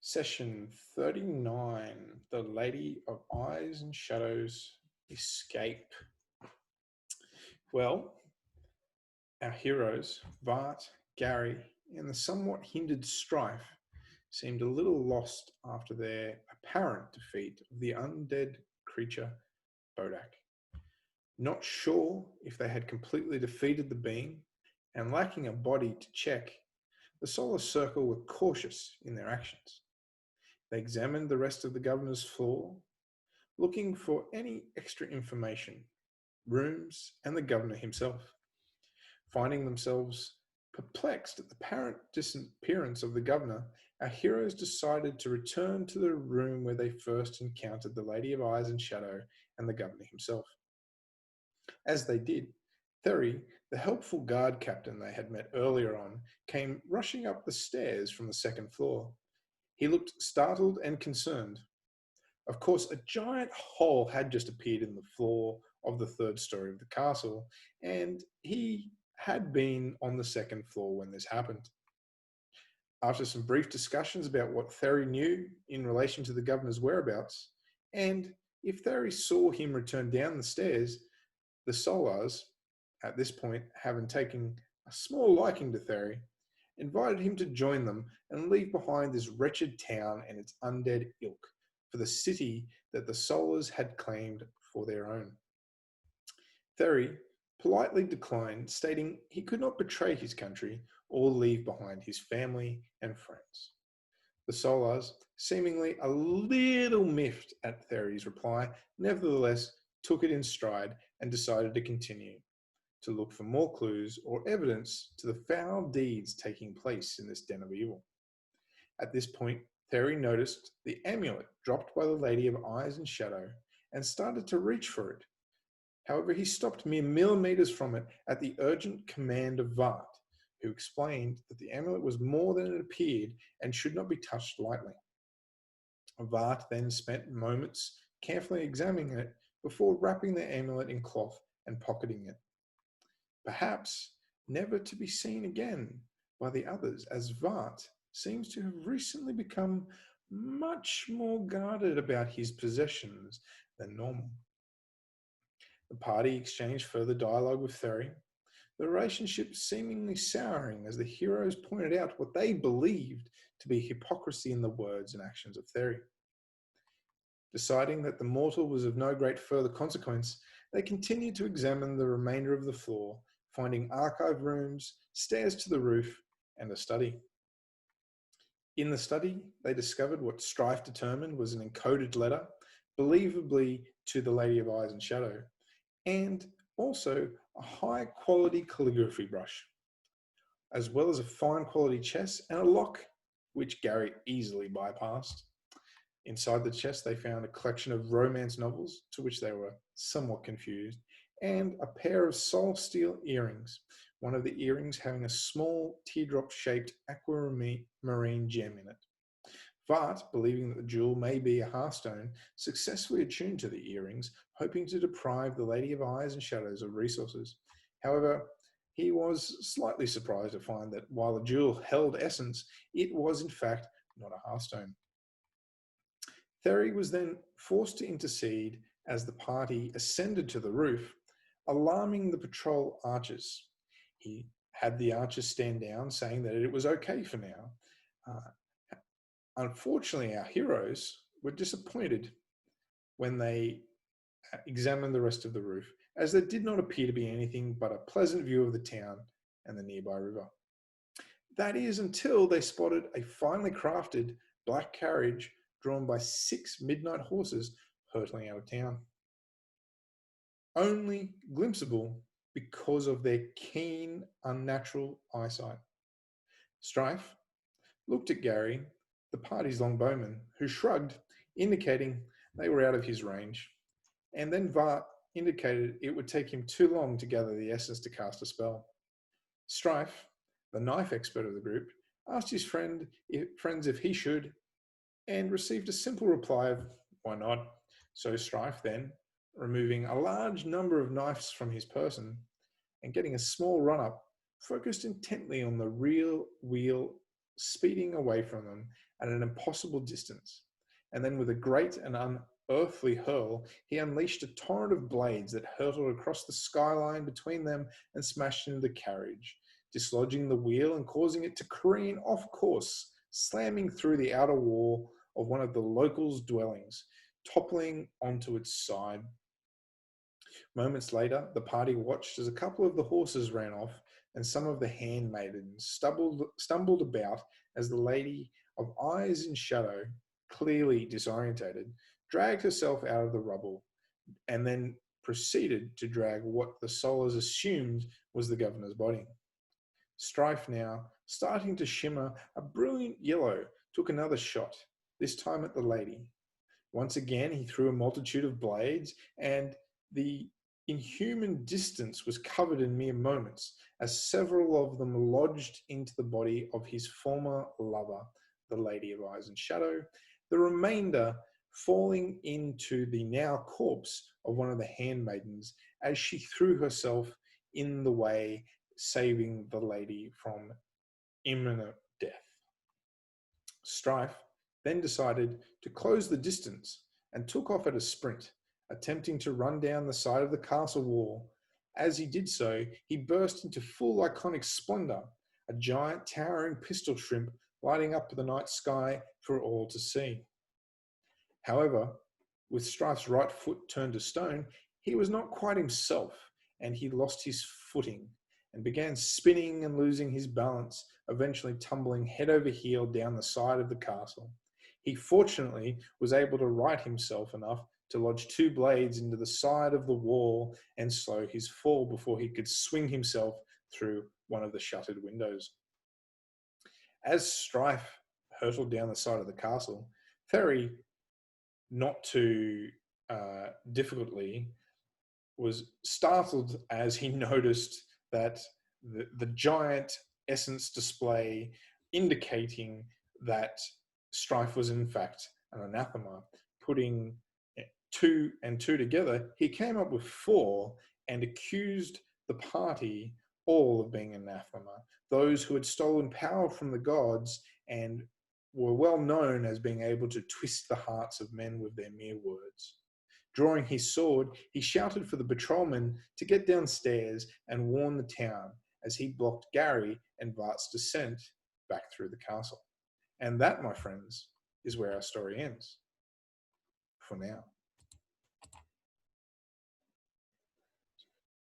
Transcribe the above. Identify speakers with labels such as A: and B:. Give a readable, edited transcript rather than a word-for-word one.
A: Session 39, The Lady of Eyes and Shadows Escape. Well, our heroes, Bart, Gary, and the somewhat hindered Strife, seemed a little lost after their apparent defeat of the undead creature Bodack. Not sure if they had completely defeated the being, and lacking a body to check, the Solar Circle were cautious in their actions. They examined the rest of the governor's floor, looking for any extra information, rooms, and the governor himself. Finding themselves perplexed at the apparent disappearance of the governor, our heroes decided to return to the room where they first encountered the Lady of Eyes and Shadow and the governor himself. As they did, Thery, the helpful guard captain they had met earlier on, came rushing up the stairs from the second floor. He looked startled and concerned. Of course, a giant hole had just appeared in the floor of the third story of the castle, and he had been on the second floor when this happened. After some brief discussions about what Thery knew in relation to the governor's whereabouts, and if Thery saw him return down the stairs, the Solars, at this point having taken a small liking to Thery, invited him to join them and leave behind this wretched town and its undead ilk for the city that the Solars had claimed for their own. Thery politely declined, stating he could not betray his country or leave behind his family and friends. The Solars, seemingly a little miffed at Thery's reply, nevertheless took it in stride and decided to continue to look for more clues or evidence to the foul deeds taking place in this den of evil. At this point, Thery noticed the amulet dropped by the Lady of Eyes and Shadow and started to reach for it. However, he stopped mere millimeters from it at the urgent command of Vart, who explained that the amulet was more than it appeared and should not be touched lightly. Vart then spent moments carefully examining it before wrapping the amulet in cloth and pocketing it. Perhaps never to be seen again by the others, as Vart seems to have recently become much more guarded about his possessions than normal. The party exchanged further dialogue with Thery, the relationship seemingly souring as the heroes pointed out what they believed to be hypocrisy in the words and actions of Thery. Deciding that the mortal was of no great further consequence, they continued to examine the remainder of the floor, finding archive rooms, stairs to the roof, and a study. In the study, they discovered what Strife determined was an encoded letter, believably to the Lady of Eyes and Shadow, and also a high-quality calligraphy brush, as well as a fine-quality chest and a lock, which Gary easily bypassed. Inside the chest, they found a collection of romance novels, to which they were somewhat confused, and a pair of soul steel earrings, one of the earrings having a small teardrop-shaped aquamarine gem in it. Vart, believing that the jewel may be a hearthstone, successfully attuned to the earrings, hoping to deprive the Lady of Eyes and Shadows of resources. However, he was slightly surprised to find that while the jewel held essence, it was in fact not a hearthstone. Thery was then forced to intercede as the party ascended to the roof, alarming the patrol archers. He had the archers stand down, saying that it was okay for now. Unfortunately, our heroes were disappointed when they examined the rest of the roof, as there did not appear to be anything but a pleasant view of the town and the nearby river. That is until they spotted a finely crafted black carriage drawn by 6 midnight horses hurtling out of town. Only glimpsable because of their keen, unnatural eyesight. Strife looked at Gary, the party's longbowman, who shrugged, indicating they were out of his range, and then Vart indicated it would take him too long to gather the essence to cast a spell. Strife, the knife expert of the group, asked his friends if he should, and received a simple reply of, "Why not?" So Strife then, removing a large number of knives from his person and getting a small run-up, focused intently on the rear wheel speeding away from them at an impossible distance. And then, with a great and unearthly hurl, he unleashed a torrent of blades that hurtled across the skyline between them and smashed into the carriage, dislodging the wheel and causing it to careen off course, slamming through the outer wall of one of the locals' dwellings, toppling onto its side. Moments later, the party watched as a couple of the horses ran off and some of the handmaidens stumbled about as the lady of eyes in shadow, clearly disorientated, dragged herself out of the rubble and then proceeded to drag what the Solars assumed was the governor's body. Strife, now starting to shimmer a brilliant yellow, took another shot, this time at the lady. Once again, he threw a multitude of blades, and the inhuman distance was covered in mere moments, as several of them lodged into the body of his former lover, the Lady of Eyes and Shadow, the remainder falling into the now corpse of one of the handmaidens as she threw herself in the way, saving the lady from imminent death. Strife then decided to close the distance and took off at a sprint, attempting to run down the side of the castle wall. As he did so, he burst into full iconic splendor, a giant towering pistol shrimp lighting up the night sky for all to see. However, with Strife's right foot turned to stone, he was not quite himself, and he lost his footing and began spinning and losing his balance, eventually tumbling head over heel down the side of the castle. He fortunately was able to right himself enough to lodge two blades into the side of the wall and slow his fall before he could swing himself through one of the shuttered windows. As Strife hurtled down the side of the castle, Ferry, not too difficultly, was startled as he noticed that the giant essence display indicating that Strife was in fact an anathema. Putting two and two together, he came up with four and accused the party all of being anathema, those who had stolen power from the gods and were well known as being able to twist the hearts of men with their mere words. Drawing his sword, he shouted for the patrolmen to get downstairs and warn the town as he blocked Gary and Bart's descent back through the castle. And that, my friends, is where our story ends for now.